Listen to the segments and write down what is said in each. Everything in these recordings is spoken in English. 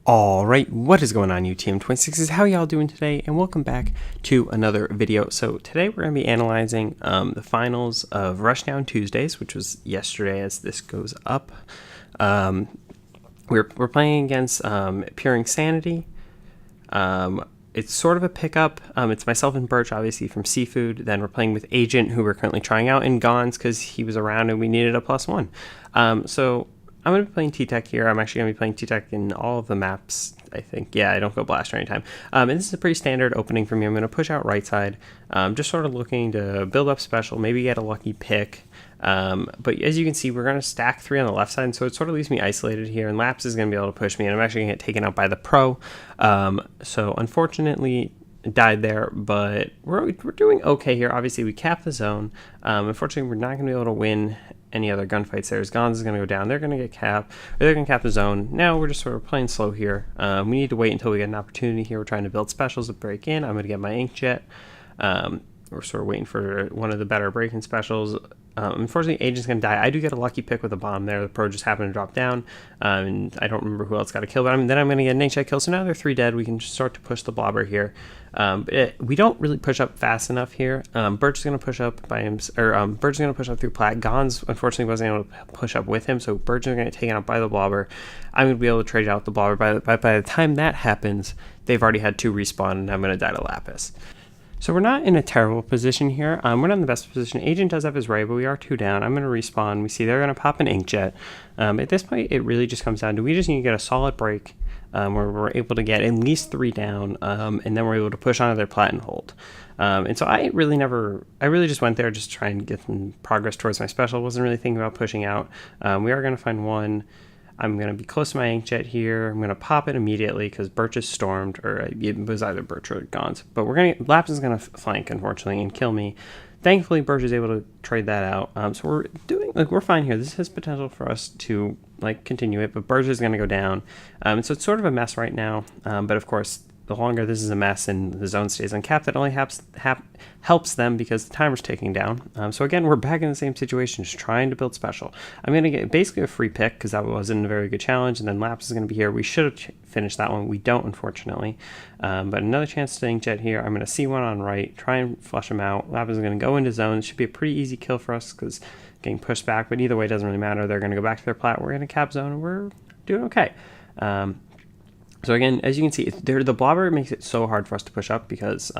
Alright, what is going on UTM26s? How y'all doing today? And welcome back to another video. So today we're going to be analyzing the finals of Rushdown Tuesdays, which was yesterday as this goes up. We're playing against Pure Inksanity. It's sort of a pickup. It's myself and Birch, obviously, from Seafood. Then we're playing with Agent, who we're currently trying out, and Gons, because he was around and we needed a +1. So I'm going to be playing T-Tech here. I'm actually going to be playing T-Tech in all of the maps, I think. Yeah, I don't go Blaster anytime. And this is a pretty standard opening for me. I'm going to push out right side, just sort of looking to build up special, maybe get a lucky pick. But as you can see, we're going to stack 3 on the left side, so it sort of leaves me isolated here, and Laps is going to be able to push me, and I'm actually going to get taken out by the Pro. So unfortunately, died there, but we're doing okay here. Obviously, we capped the zone. Unfortunately, we're not going to be able to win any other gunfights there. As Gons is going to go down, they're going to get capped, or they're going to cap the zone. Now we're just sort of playing slow here. We need to wait until we get an opportunity here. We're trying to build specials to break in. I'm going to get my Inkjet. We're sort of waiting for one of the better break-in specials. Unfortunately, Agent's going to die. I do get a lucky pick with a bomb there. The Pro just happened to drop down, and I don't remember who else got a kill, but then I'm going to get an Inkjet kill. So now they're 3 dead. We can start to push the blobber here. We don't really push up fast enough here. Birch is going to push up by him, Birch is going to push up through Plat. Gons, unfortunately, wasn't able to push up with him, so Birch is going to get taken out by the blobber. I'm going to be able to trade out the blobber. By the time that happens, they've already had 2 respawn, and I'm going to die to Lapis. So we're not in a terrible position here. We're not in the best position. Agent does have his ray, but we are 2 down. I'm going to respawn. We see they're going to pop an Inkjet. At this point, it really just comes down to we just need to get a solid break where we're able to get at least 3 down, and then we're able to push onto their plat and hold. And so I really just went there just trying to get some progress towards my special. Wasn't really thinking about pushing out. We are going to find one. I'm going to be close to my Inkjet here. I'm going to pop it immediately because Birch is stormed, or it was either Birch or Gons. But Laps is going to flank, unfortunately, and kill me. Thankfully, Birch is able to trade that out. So we're fine here. This has potential for us to continue it, but Birch is going to go down. So it's sort of a mess right now. But of course, the longer this is a mess and the zone stays uncapped, it only helps them because the timer's ticking down. So again, we're back in the same situation, just trying to build special. I'm going to get basically a free pick because that wasn't a very good challenge, and then Laps is going to be here. We should have finished that one. We don't, unfortunately. But another chance to Inkjet here. I'm going to see one on right, try and flush him out. Laps is going to go into zone. It should be a pretty easy kill for us because getting pushed back, but either way, it doesn't really matter. They're going to go back to their plat. We're going to cap zone, and we're doing okay. So again, as you can see, the blobber makes it so hard for us to push up because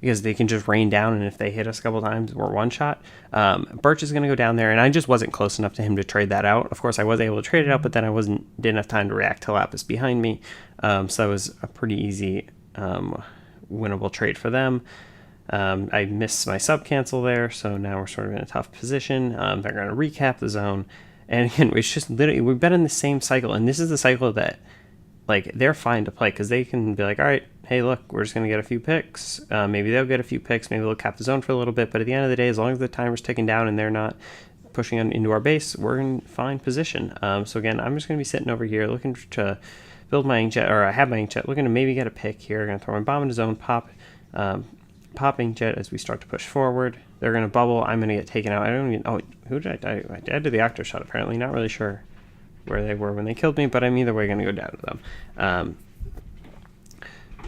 they can just rain down, and if they hit us a couple times, we're one shot. Birch is going to go down there, and I just wasn't close enough to him to trade that out. Of course, I was able to trade it out, but then I didn't have time to react to Lapis behind me. So that was a pretty easy winnable trade for them. I missed my sub cancel there, so now we're sort of in a tough position. They're going to recap the zone, and again, it's just literally we've been in the same cycle, and this is the cycle that they're fine to play because they can be like, all right, hey, look, we're just going to get a few picks. Maybe they'll get a few picks. Maybe they'll cap the zone for a little bit. But at the end of the day, as long as the timer's ticking down and they're not pushing into our base, we're in fine position. So again, I'm just going to be sitting over here looking to build my Inkjet, or I have my Inkjet, looking to maybe get a pick here. I'm going to throw my bomb into zone, pop Inkjet as we start to push forward. They're going to bubble. I'm going to get taken out. I don't even, who did I die? I died to the Octo Shot, apparently. Not really sure where they were when they killed me, but I'm either way going to go down to them.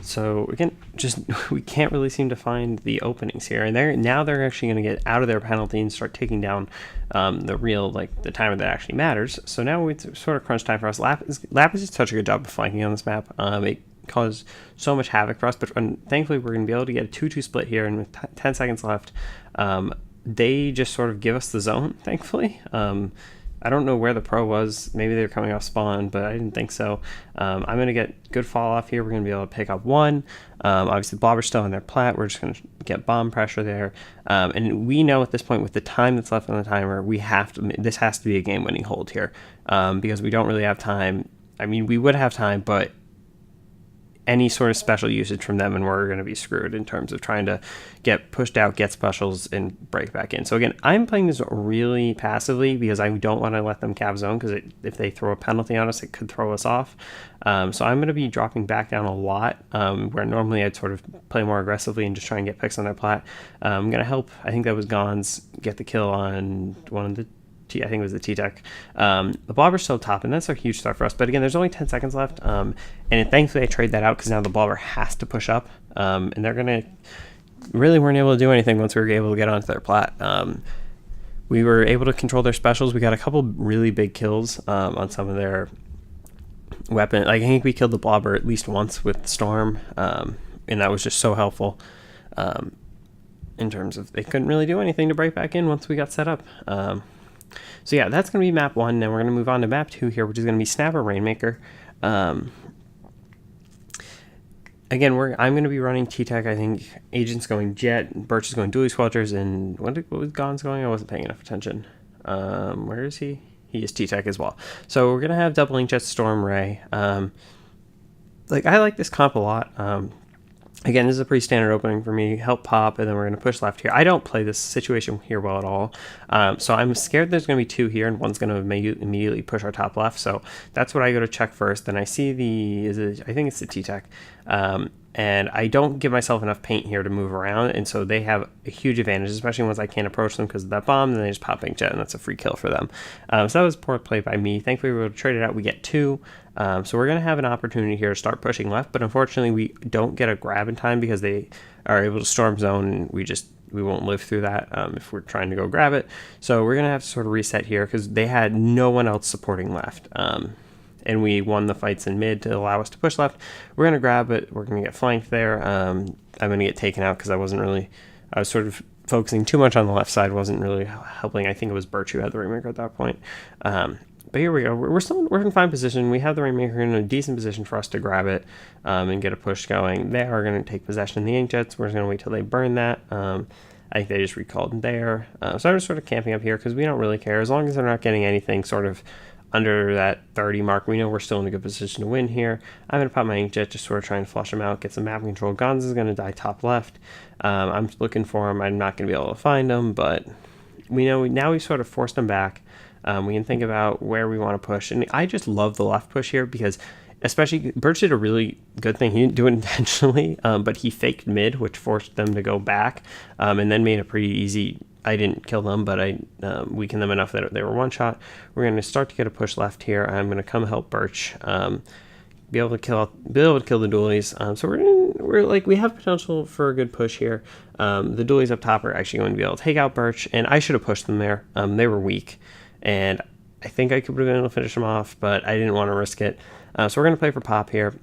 So again, we can't really seem to find the openings here, and they're actually going to get out of their penalty and start taking down the timer that actually matters. So now it's sort of crunch time for us. Lapis did such a good job of flanking on this map. It caused so much havoc for us, but thankfully we're going to be able to get a 2-2 split here, and with 10 seconds left, they just sort of give us the zone, thankfully. I don't know where the Pro was. Maybe they're coming off spawn, but I didn't think so. I'm going to get good fall off here. We're going to be able to pick up 1. Obviously, Blobber's still on their plat. We're just going to get bomb pressure there. And we know at this point, with the time that's left on the timer, this has to be a game-winning hold here because we don't really have time. I mean, we would have time, but any sort of special usage from them, and we're going to be screwed in terms of trying to get pushed out, get specials, and break back in. So again, I'm playing this really passively because I don't want to let them cap zone, because if they throw a penalty on us, it could throw us off. So I'm going to be dropping back down a lot, where normally I'd sort of play more aggressively and just try and get picks on their plat. I'm going to help, I think that was Gons, get the kill on one of the I think it was the T-Tech. The Blobber's still top, and that's a huge start for us. But again, there's only 10 seconds left, and thankfully I trade that out because now the Blobber has to push up, and they're going to really weren't able to do anything once we were able to get onto their plat. We were able to control their specials. We got a couple really big kills on some of their weapon. Like, I think we killed the Blobber at least once with Storm, and that was just so helpful in terms of they couldn't really do anything to break back in once we got set up. So yeah, that's going to be map 1. Now we're going to move on to map 2 here, which is going to be Snapper Rainmaker. Again, I'm going to be running T-Tech. I think Agent's going Jet, Birch is going Dually Squelchers, and what was Gon's going? I wasn't paying enough attention. Where is he? He is T-Tech as well. So we're going to have double Inkjet Storm Ray. Like, I like this comp a lot. Again, this is a pretty standard opening for me. Help pop, and then we're going to push left here. I don't play this situation here well at all. So I'm scared there's going to be 2 here, and one's going to immediately push our top left. So that's what I go to check first. Then I see I think it's the T-Tech. And I don't give myself enough paint here to move around, and so they have a huge advantage, especially once I can't approach them because of that bomb, and then they just pop Inkjet, and that's a free kill for them. So that was poor play by me. Thankfully, we were able to trade it out. We get 2. So we're going to have an opportunity here to start pushing left, but unfortunately, we don't get a grab in time because they are able to storm zone, and we won't live through that if we're trying to go grab it. So we're going to have to sort of reset here because they had no one else supporting left. And we won the fights in mid to allow us to push left. We're going to grab it. We're going to get flanked there. I'm going to get taken out because I was sort of focusing too much on the left side, wasn't really helping. I think it was Birch who had the Rainmaker at that point. But here we go. We're in fine position. We have the Rainmaker in a decent position for us to grab it and get a push going. They are going to take possession of the Inkjets. We're just going to wait till they burn that. I think they just recalled there. So I'm just sort of camping up here because we don't really care. As long as they're not getting anything sort of under that 30 mark, we know we're still in a good position to win here. I'm going to pop my Inkjet, just sort of trying to flush them out, get some map control. Gonz is going to die top left. I'm looking for him. I'm not going to be able to find him, but we know now we sort of forced him back. We can think about where we want to push. And I just love the left push here because especially Birch did a really good thing. He didn't do it intentionally, but he faked mid, which forced them to go back, and then made a pretty easy. I didn't kill them, but I weakened them enough that they were one shot. We're going to start to get a push left here. I'm going to come help Birch, be able to kill the dualies. So we have potential for a good push here. The dualies up top are actually going to be able to take out Birch, and I should have pushed them there. They were weak, and I think I could have been able to finish them off, but I didn't want to risk it. So we're going to play for pop here.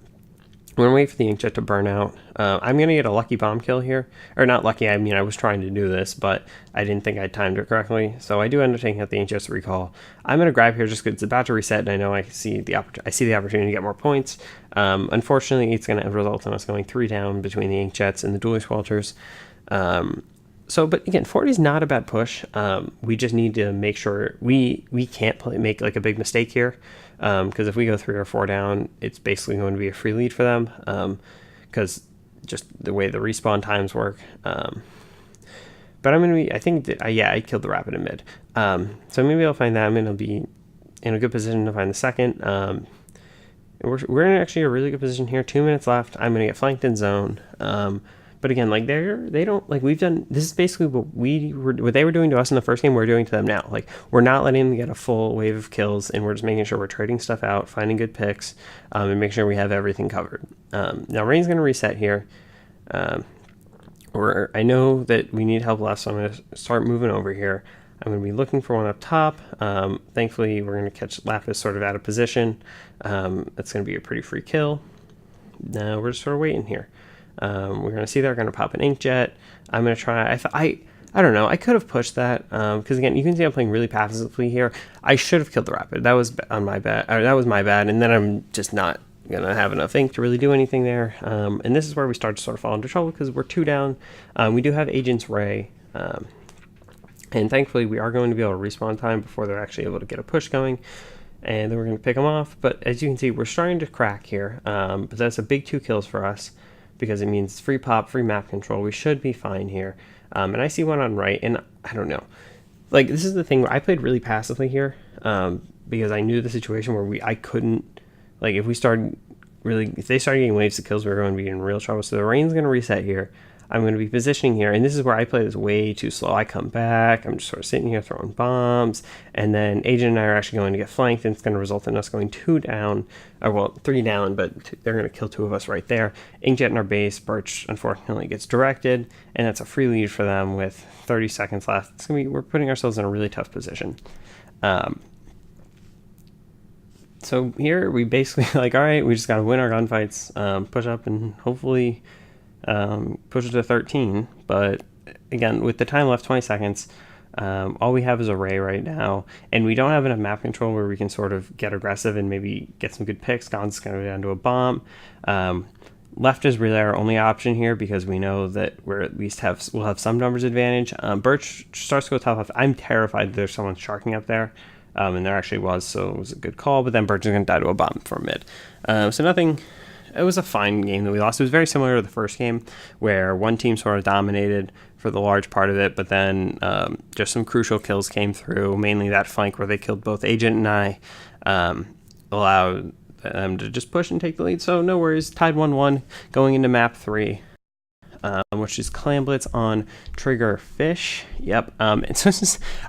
We're going to wait for the Inkjet to burn out. I'm going to get a lucky bomb kill here. Or not lucky, I mean, I was trying to do this, but I didn't think I timed it correctly. So I do end up taking out the Inkjet's recall. I'm going to grab here just because it's about to reset, and I know I see the opportunity to get more points. Unfortunately, it's going to result in us going 3 down between the Inkjets and the Dually Squelchers. But again, 40 is not a bad push. We just need to make sure we can't make like a big mistake here. Because if we go 3 or 4 down, it's basically going to be a free lead for them. Because just the way the respawn times work. But I'm going to be, I think that, I killed the Rapid in mid. So maybe I'll find that. I'm going to be in a good position to find the second. We're in actually a really good position here. 2 minutes left. I'm going to get flanked in zone. But again, like they don't like we've done. This is basically what they were doing to us in the first game. We're doing to them now. Like we're not letting them get a full wave of kills, and we're just making sure we're trading stuff out, finding good picks, and making sure we have everything covered. Now Rain's going to reset here. I know that we need help left, so I'm going to start moving over here. I'm going to be looking for one up top. Thankfully, we're going to catch Lapis sort of out of position. That's going to be a pretty free kill. Now we're just sort of waiting here. We're going to see they're going to pop an Inkjet. I'm going to try. I don't know. I could have pushed that because again, you can see I'm playing really passively here. I should have killed the Rapid. That was on my bad. That was my bad. And then I'm just not going to have enough ink to really do anything there. And this is where we start to sort of fall into trouble because we're 2 down. We do have Agent's Ray. And thankfully, we are going to be able to respawn time before they're actually able to get a push going. And then we're going to pick them off. But as you can see, we're starting to crack here. But that's a big 2 kills for us, because it means free pop, free map control. We should be fine here. And I see one on right, and I don't know. Like, this is the thing where I played really passively here because I knew the situation where I couldn't, like, if they started getting waves of kills, we were going to be in real trouble. So the Rain's going to reset here. I'm going to be positioning here, and this is where I play this way too slow. I come back, I'm just sort of sitting here throwing bombs, and then Agent and I are actually going to get flanked, and it's going to result in us going 2 down, or well, 3 down, but they're going to kill 2 of us right there. Inkjet in our base, Birch unfortunately gets directed, and that's a free lead for them with 30 seconds left. It's gonna be, we're putting ourselves in a really tough position. So here we basically like, all right, we just got to win our gunfights, push up, and hopefully push it to 13. But again, with the time left, 20 seconds, all we have is a Ray right now, and we don't have enough map control where we can sort of get aggressive and maybe get some good picks. Gon's going to go down to a bomb. Left is really our only option here because we know that we're at least we'll have some numbers advantage. Birch starts to go top left. I'm terrified that there's someone sharking up there. And there actually was, so it was a good call, but then Birch is going to die to a bomb from mid. So nothing, it was a fine game that we lost. It was very similar to the first game, where one team sort of dominated for the large part of it, but then just some crucial kills came through, mainly that flank where they killed both Agent and I, allowed them to just push and take the lead. So no worries, tied 1-1 going into map 3. Which is Clamblitz on Trigger Fish. Yep. And so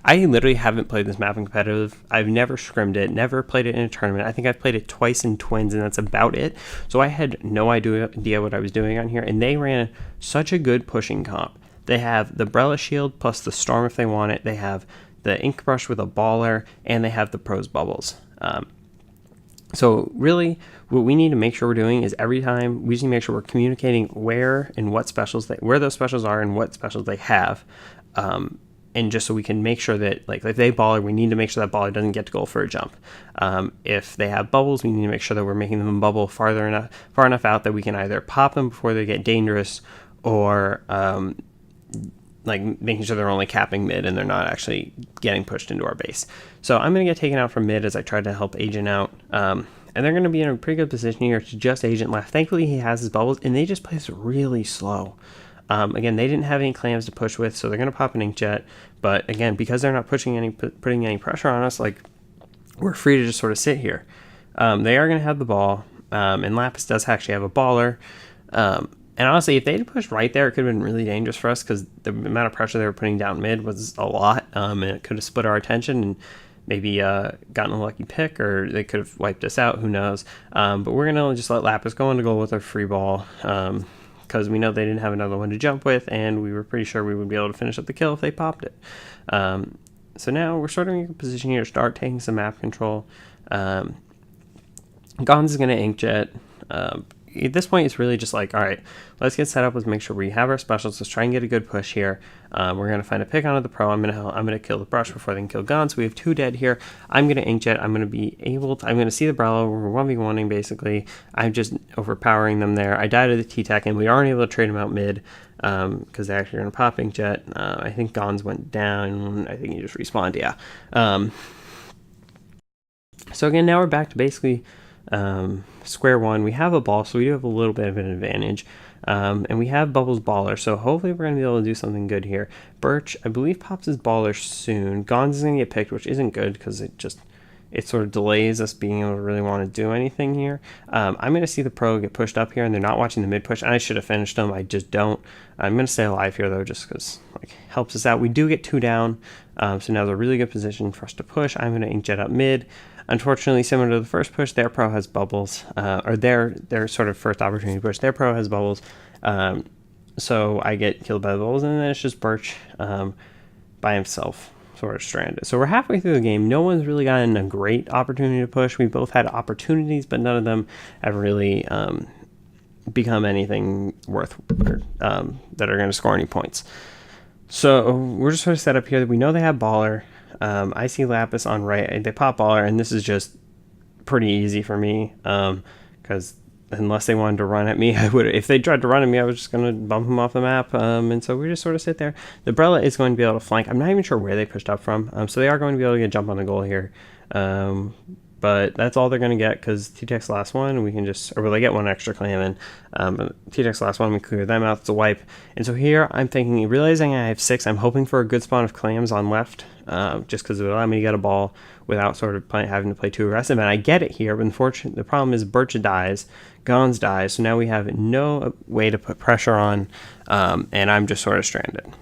I literally haven't played this map in competitive. I've never scrimmed it, never played it in a tournament. I think I've played it twice in Twins, and that's about it. So I had no idea what I was doing on here, and they ran such a good pushing comp. They have the Brella Shield plus the Storm if they want it. They have the Ink Brush with a Baller, and they have the Pros Bubbles. So really, what we need to make sure we're doing is every time we just need to make sure we're communicating where and what specials where those specials are and what specials they have, and just so we can make sure that like if they baller, we need to make sure that baller doesn't get to goal for a jump. If they have bubbles, we need to make sure that we're making them bubble far enough out that we can either pop them before they get dangerous, or like making sure they're only capping mid and they're not actually getting pushed into our base. So I'm going to get taken out from mid as I try to help Agent out. And they're going to be in a pretty good position here to just Agent left. Thankfully, he has his bubbles, and they just play this really slow. Again, they didn't have any clams to push with, so they're going to pop an Inkjet. But again, because they're not putting any pressure on us, like we're free to just sort of sit here. They are going to have the ball, and Lapis does actually have a baller. And honestly, if they had pushed right there, it could have been really dangerous for us because the amount of pressure they were putting down mid was a lot, and it could have split our attention and maybe gotten a lucky pick, or they could have wiped us out, who knows. But we're going to just let Lapis go into goal with a free ball because we know they didn't have another one to jump with, and we were pretty sure we would be able to finish up the kill if they popped it. So now we're sort of in a position here to start taking some map control. Gons is going to Inkjet. At this point, it's really just like, all right, let's get set up. Let's make sure we have our specials. Let's try and get a good push here. We're going to find a pick onto the pro. I'm going to kill the brush before they can kill Gon. So we have 2 dead here. I'm going to Inkjet. I'm going to see the Brella. We're 1v1ing basically. I'm just overpowering them there. I died to the T-Tech, and we aren't able to trade them out mid because they're actually going to pop Inkjet. I think Gons went down. I think he just respawned, yeah. So again, now we're back to basically square one. We have a ball, so we do have a little bit of an advantage, and we have Bubbles Baller, so hopefully we're going to be able to do something good here. Birch, I believe, pops his baller soon. Gons is going to get picked, which isn't good because it sort of delays us being able to really want to do anything here. I'm going to see the pro get pushed up here, and they're not watching the mid push, and I should have finished them. I just don't. I'm going to stay alive here, though, just because like helps us out. We do get 2 down, so now it's a really good position for us to push. I'm going to Inkjet up mid. Unfortunately, similar to the first push, their pro has bubbles, or their sort of first opportunity push. Their pro has bubbles, so I get killed by the bubbles, and then it's just Birch by himself, sort of stranded. So we're halfway through the game. No one's really gotten a great opportunity to push. We both had opportunities, but none of them have really become anything worth that are going to score any points. So we're just sort of set up here. We know they have baller. I see Lapis on right. They pop baller, and this is just pretty easy for me because unless they wanted to run at me, I would. If they tried to run at me, I was just going to bump them off the map. And so we just sort of sit there. The Brella is going to be able to flank. I'm not even sure where they pushed up from. So they are going to be able to get a jump on the goal here. but that's all they're going to get because T-Tech's the last one. We can just, or will they get one extra clam? And T-Tech's the last one. We clear them out. It's a wipe. And so here I'm thinking, realizing I have 6, I'm hoping for a good spawn of clams on left, just because it would allow me to get a ball without sort of having to play too aggressive. And I get it here, but unfortunately, the problem is Birch dies, Gons dies, so now we have no way to put pressure on, and I'm just sort of stranded.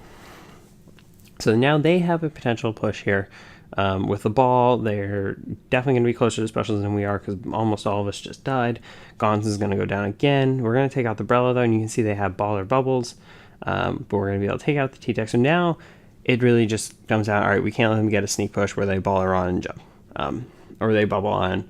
So now they have a potential push here. With the ball, they're definitely going to be closer to specials than we are because almost all of us just died. Gons is going to go down again. We're going to take out the Brella though, and you can see they have baller bubbles, but we're going to be able to take out the T-Tech. So now it really just comes out, all right, we can't let them get a sneak push where they baller on and jump, or they bubble on.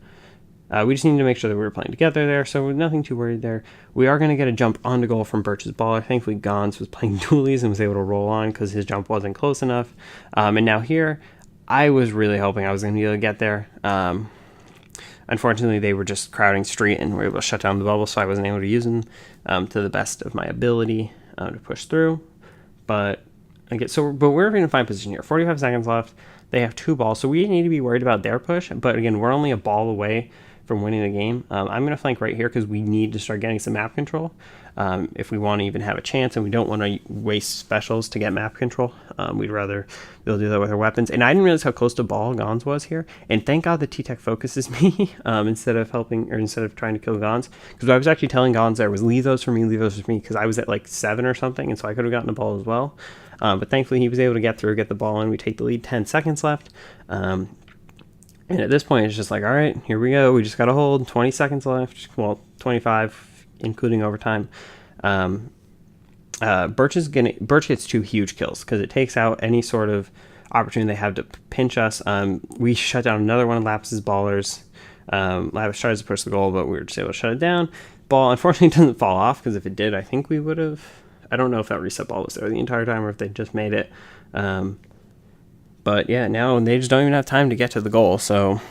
We just need to make sure that we were playing together there, so we're nothing too worried there. We are going to get a jump onto goal from Birch's baller. Thankfully, Gons was playing dualies and was able to roll on because his jump wasn't close enough. And now here, I was really hoping I was going to be able to get there. Unfortunately, they were just crowding street and were able to shut down the bubble, so I wasn't able to use them to the best of my ability to push through. But we're in a fine position here. 45 seconds left. They have 2 balls, so we need to be worried about their push. But again, we're only a ball away from winning the game. I'm going to flank right here because we need to start getting some map control if we want to even have a chance, and we don't want to waste specials to get map control. We'd rather be able to do that with our weapons. And I didn't realize how close to ball Gons was here. And thank God the T-Tech focuses me instead of trying to kill Gons. Because I was actually telling Gons there was leave those for me, because I was at like 7 or something, and so I could have gotten the ball as well. But thankfully he was able to get the ball in. We take the lead, 10 seconds left. And at this point, it's just like, all right, here we go. We just got to hold. 20 seconds left. Well, 25, including overtime. Birch gets 2 huge kills because it takes out any sort of opportunity they have to pinch us. We shut down another one of Lapis' ballers. Lapis tries to push the goal, but we were just able to shut it down. Ball, unfortunately, doesn't fall off because if it did, I think we would have. I don't know if that reset ball was there the entire time or if they just made it. But yeah, now they just don't even have time to get to the goal. So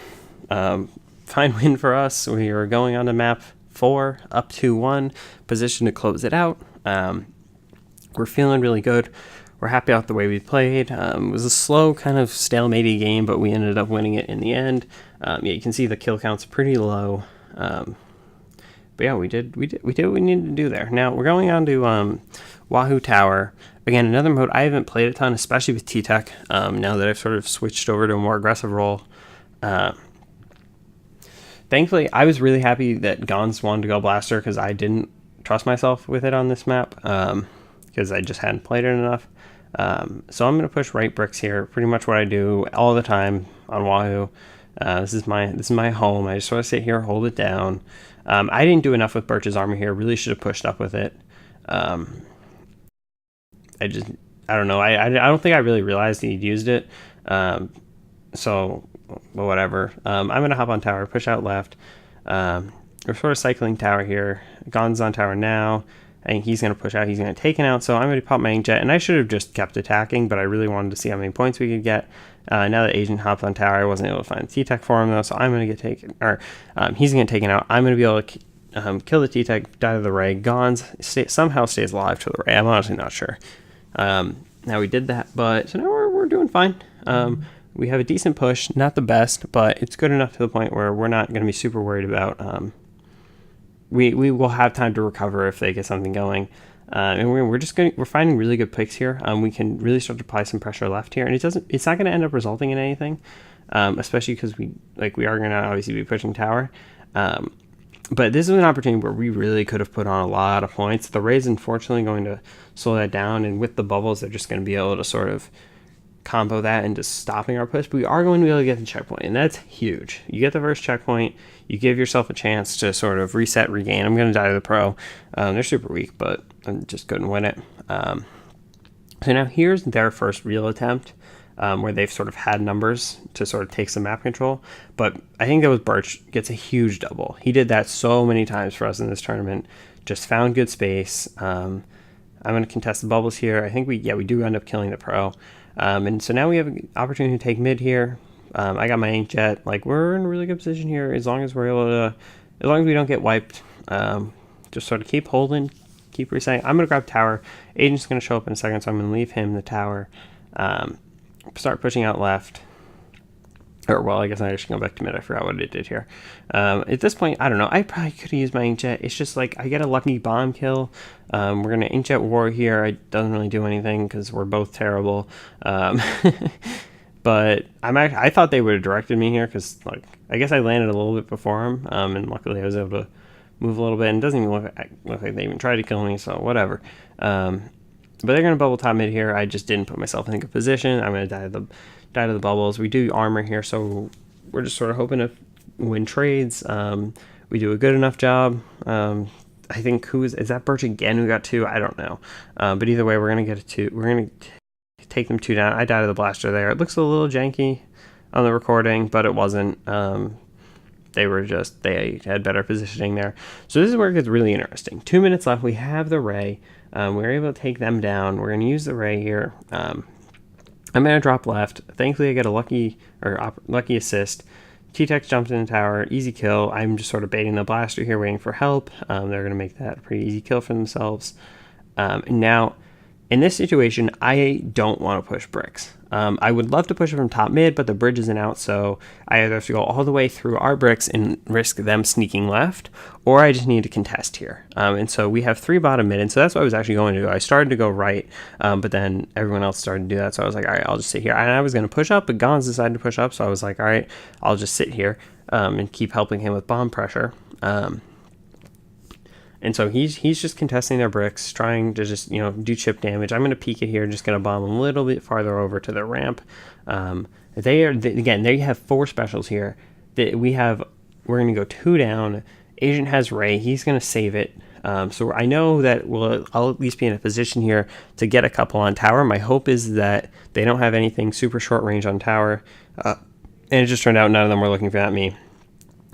fine win for us. We are going on to map 4, up 2-1, position to close it out. We're feeling really good. We're happy with the way we played. It was a slow kind of stalemate-y game, but we ended up winning it in the end. Yeah, you can see the kill count's pretty low. But yeah, we did what we needed to do there. Now we're going on to Wahoo Tower. Again, another mode I haven't played a ton, especially with T-Tech, now that I've sort of switched over to a more aggressive role. Thankfully, I was really happy that Gons wanted to go Blaster because I didn't trust myself with it on this map because I just hadn't played it enough. So I'm going to push right bricks here, pretty much what I do all the time on Wahoo. This is my home. I just sort of sit here, hold it down. I didn't do enough with Birch's armor here. Really should have pushed up with it. I don't know. I don't think I really realized he'd used it. So, well, whatever. I'm going to hop on tower, push out left. We're sort of cycling tower here. Gon's on tower now. I think he's going to push out. He's going to take it out. So I'm going to pop my inkjet. And I should have just kept attacking, but I really wanted to see how many points we could get. Now that Agent hopped on tower, I wasn't able to find T-Tech for him, though. So I'm going to get taken. Or he's going to get taken out. I'm going to be able to kill the T-Tech, die to the ray. Gons somehow stays alive to the ray. I'm honestly not sure. Now we did that, but so now we're doing fine. We have a decent push, not the best, but it's good enough to the point where we're not going to be super worried about. We will have time to recover if they get something going, and we're finding really good picks here. We can really start to apply some pressure left here, and it's not going to end up resulting in anything, especially because we are going to obviously be pushing tower. But this is an opportunity where we really could have put on a lot of points. The Ray's unfortunately going to slow that down, and with the bubbles, they're just going to be able to sort of combo that into stopping our push. But we are going to be able to get the checkpoint, and that's huge. You get the first checkpoint, you give yourself a chance to sort of reset, regain. I'm going to die to the pro. They're super weak, but I just couldn't win it. So now here's their first real attempt. Where they've sort of had numbers to sort of take some map control. But I think that was Birch gets a huge double. He did that so many times for us in this tournament. Just found good space. I'm going to contest the bubbles here. I think we do end up killing the pro. And so now we have an opportunity to take mid here. I got my inkjet. We're in a really good position here as long as we're able to, as long as we don't get wiped. Just sort of keep holding, keep resetting. I'm going to grab tower. Agent's going to show up in a second, so I'm going to leave him the tower. Start pushing out left. Or, well, I guess I should go back to mid. I forgot what it did here. At this point, I don't know. I probably could have used my inkjet. It's just like I get a lucky bomb kill. We're going to inkjet war here. It doesn't really do anything because we're both terrible. But I thought they would have directed me here because, like, I guess I landed a little bit before him. And luckily I was able to move a little bit. And it doesn't even look like they even tried to kill me, so whatever. But they're going to bubble top mid here. I just didn't put myself in a good position. I'm going to die to the bubbles. We do armor here, so we're just sort of hoping to win trades. We do a good enough job. I think is that Birch again who got 2? I don't know. But either way, we're going to get a 2. We're going to take them 2 down. I died to the blaster there. It looks a little janky on the recording, but it wasn't. They had better positioning there. So this is where it gets really interesting. 2 minutes left. We have the Ray. We're able to take them down. We're going to use the Ray here. I'm going to drop left. Thankfully, I get a lucky assist. T-Tex jumps in the tower. Easy kill. I'm just sort of baiting the blaster here, waiting for help. They're going to make that a pretty easy kill for themselves. Now, in this situation, I don't want to push bricks. I would love to push it from top mid, but the bridge isn't out, so I either have to go all the way through our bricks and risk them sneaking left, or I just need to contest here. And so we have 3 bottom mid, and so that's what I was actually going to do. I started to go right, but then everyone else started to do that, so I was like, all right, I'll just sit here. And I was going to push up, but Gons decided to push up, so I was like, all right, I'll just sit here and keep helping him with bomb pressure. And so he's just contesting their bricks, trying to just, do chip damage. I'm going to peek it here, just going to bomb a little bit farther over to the ramp. They have 4 specials here. We're going to go 2 down. Agent has Ray. He's going to save it. So I know that I'll at least be in a position here to get a couple on tower. My hope is that they don't have anything super short range on tower. And it just turned out none of them were looking at me.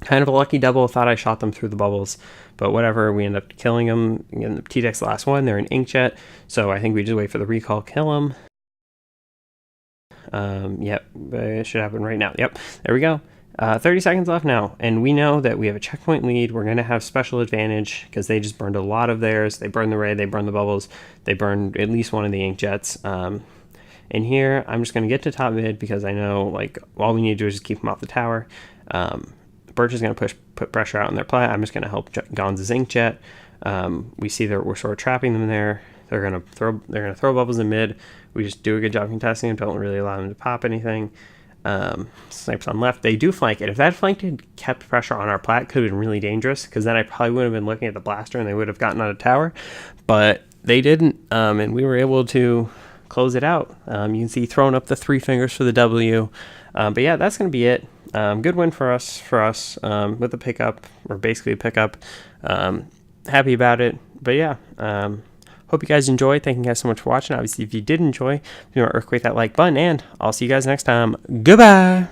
Kind of a lucky double. Thought I shot them through the bubbles, but whatever. We end up killing them. Again, the T-Dex the last one. They're an inkjet, so I think we just wait for the recall, kill them. Yep, it should happen right now. Yep, there we go. 30 seconds left now, and we know that we have a checkpoint lead. We're going to have special advantage because they just burned a lot of theirs. They burned the Ray, they burned the bubbles, they burned at least one of the inkjets. And here, I'm just going to get to top mid because I know, like, all we need to do is just keep them off the tower. Birch is going to put pressure out on their plat. I'm just going to help Gons' inkjet. We see that we're sort of trapping them there. They're going to throw bubbles in mid. We just do a good job contesting them. Don't really allow them to pop anything. Snipes on left. They do flank it. If that flank had kept pressure on our plat, could have been really dangerous because then I probably would have been looking at the blaster and they would have gotten out of tower. But they didn't, and we were able to close it out. You can see throwing up the 3 fingers for the W. But yeah, that's going to be it. Good win for us with a pickup, or basically a pickup. Happy about it. But yeah, hope you guys enjoyed. Thank you guys so much for watching. Obviously, if you did enjoy, earthquake that like button, and I'll see you guys next time. Goodbye.